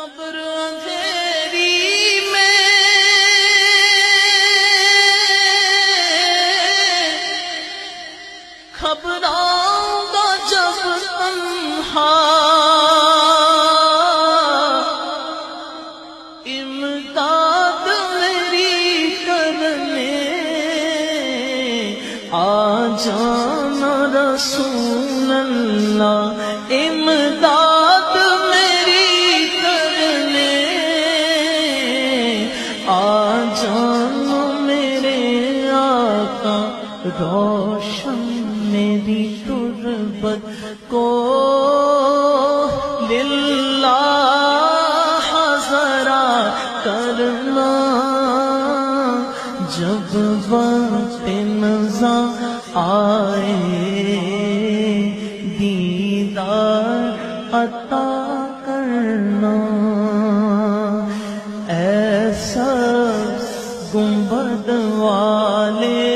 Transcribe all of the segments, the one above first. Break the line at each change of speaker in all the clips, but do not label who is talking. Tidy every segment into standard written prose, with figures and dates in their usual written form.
قبر اندھیری میں گھبراؤں گا جب تنہا، امداد میری کرنے آ جانا رسول اللہ، امداد میری کرنے آ جانا میرے آقا، روشن میری تربت کو للہ ذرا کرنا، جب وقت نزا آئے دیدار عطا کرنا، ایسا گنبد والے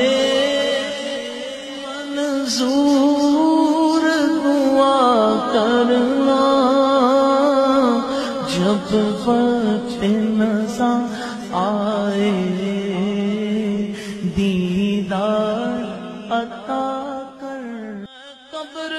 منظور دعا کرنا، جب وقت نزا آئے دیدار عطا کرنا۔ قبر